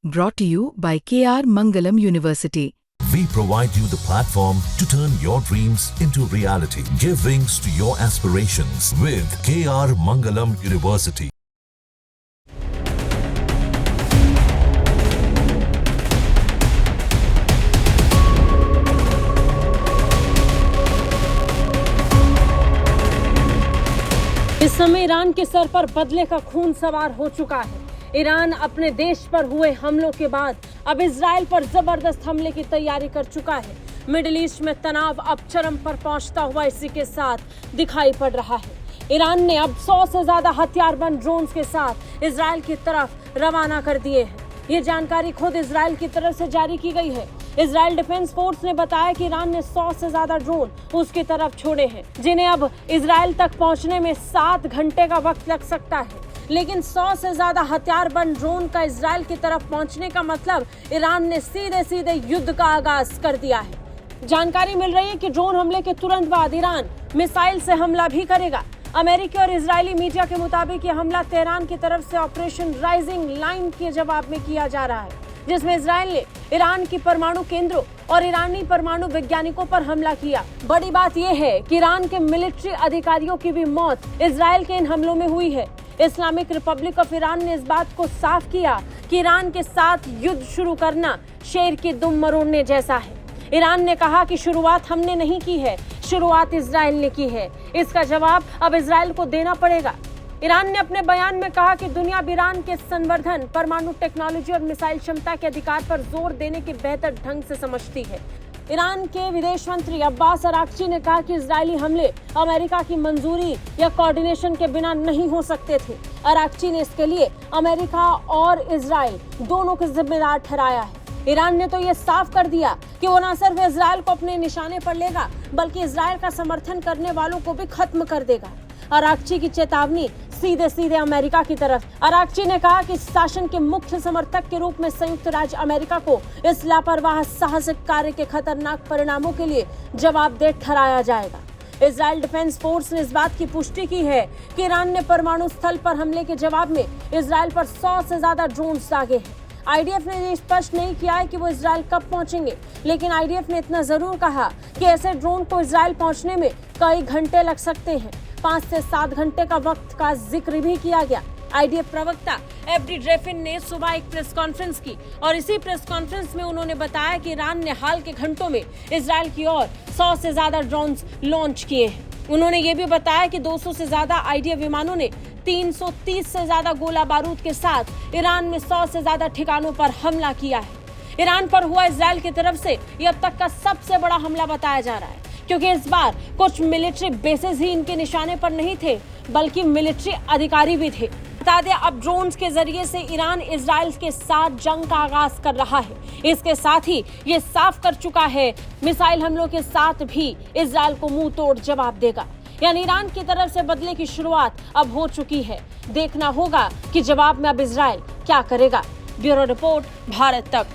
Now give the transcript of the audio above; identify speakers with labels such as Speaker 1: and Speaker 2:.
Speaker 1: Brought to you by KR Mangalam University.
Speaker 2: We provide you the platform to turn your dreams into reality. Give wings to your aspirations with KR Mangalam University.
Speaker 3: इस समय Iran के sir पर बदले का खून सवार हो चुका है। ईरान अपने देश पर हुए हमलों के बाद अब इजराइल पर जबरदस्त हमले की तैयारी कर चुका है। मिडिल ईस्ट में तनाव अब चरम पर पहुंचता हुआ इसी के साथ दिखाई पड़ रहा है। ईरान ने अब 100 से ज्यादा हथियारबंद ड्रोन्स के साथ इजराइल की तरफ रवाना कर दिए हैं। ये जानकारी खुद इजराइल की तरफ से जारी की गई है। इजराइल डिफेंस फोर्स ने बताया कि ईरान ने 100 से ज्यादा ड्रोन उसकी तरफ छोड़े हैं, जिन्हें अब इजराइल तक पहुंचने में 7 घंटे का वक्त लग सकता है। लेकिन 100 से ज्यादा हथियारबंद ड्रोन का इजराइल की तरफ पहुंचने का मतलब ईरान ने सीधे सीधे युद्ध का आगाज कर दिया है। जानकारी मिल रही है कि ड्रोन हमले के तुरंत बाद ईरान मिसाइल से हमला भी करेगा। अमेरिकी और इजरायली मीडिया के मुताबिक ये हमला तेहरान की तरफ से ऑपरेशन राइजिंग लाइन के जवाब में किया जा रहा है, जिसमें इजराइल ने ईरान की परमाणु केंद्रों और ईरानी परमाणु वैज्ञानिकों पर हमला किया। बड़ी बात यह है कि ईरान के मिलिट्री अधिकारियों की भी मौत इजराइल के इन हमलों में हुई है। इस्लामिक रिपब्लिक ऑफ ईरान ने इस बात को साफ किया कि ईरान के साथ युद्ध शुरू करना शेर की दुम मरोड़ने जैसा है। ईरान ने कहा कि शुरुआत हमने नहीं की है, शुरुआत इजराइल ने की है। इसका जवाब अब इजराइल को देना पड़ेगा। ईरान ने अपने बयान में कहा कि दुनिया ईरान के संवर्धन, परमाणु टेक्नोलॉजी और मिसाइल क्षमता के अधिकार पर जोर देने के बेहतर ढंग से समझती है। ईरान के विदेश मंत्री अब्बास अराक्ची ने कहा कि इजरायली हमले अमेरिका की मंजूरी या कोऑर्डिनेशन के बिना नहीं हो सकते थे। अराक्ची ने इसके लिए अमेरिका और इजराइल दोनों को जिम्मेदार ठहराया है। ईरान ने तो ये साफ कर दिया कि वो न सिर्फ इजराइल को अपने निशाने पर लेगा, बल्कि इजराइल का समर्थन करने वालों को भी खत्म कर देगा। अराक्ची की चेतावनी सीधे सीधे अमेरिका की तरफ। अराक्ची ने कहा कि शासन के मुख्य समर्थक के रूप में संयुक्त राज्य अमेरिका को इस लापरवाह साहसिक कार्य के खतरनाक परिणामों के लिए जवाबदेह ठहराया जाएगा। इजराइल डिफेंस फोर्स ने इस बात की पुष्टि की है कि ईरान ने परमाणु स्थल पर हमले के जवाब में इजराइल पर 100 से ज्यादा ड्रोन दागे हैं। आईडीएफ ने ये स्पष्ट नहीं किया है कि वो इजराइल कब पहुंचेंगे, लेकिन आईडीएफ ने इतना जरूर कहा कि ऐसे ड्रोन को इजराइल पहुंचने में कई घंटे लग सकते हैं। 5 से 7 घंटे का वक्त का जिक्र भी किया गया। आईडीएफ प्रवक्ता एफडी ड्रेफिन ने सुबह एक प्रेस कॉन्फ्रेंस की और इसी प्रेस कॉन्फ्रेंस में उन्होंने बताया कि ईरान ने हाल के घंटों में इजराइल की ओर 100 से ज्यादा ड्रोन लॉन्च किए हैं। उन्होंने ये भी बताया कि 200 से ज्यादा आईडीएफ विमानों ने 330 से ज्यादा गोला बारूद के साथ ईरान में 100 से ज्यादा ठिकानों पर हमला किया है। ईरान पर हुआ इजराइल की तरफ से ये अब तक का सबसे बड़ा हमला बताया जा रहा है, क्योंकि इस बार कुछ मिलिट्री बेसेस ही इनके निशाने पर नहीं थे, बल्कि मिलिट्री अधिकारी भी थे। बता दें, अब ड्रोन्स के जरिए से ईरान इजराइल के साथ जंग का आगाज कर रहा है। इसके साथ ही ये साफ कर चुका है मिसाइल हमलों के साथ भी इजराइल को मुंह तोड़ जवाब देगा। यानी ईरान की तरफ से बदले की शुरुआत अब हो चुकी है। देखना होगा कि जवाब में अब इजराइल क्या करेगा। ब्यूरो रिपोर्ट, भारत तक।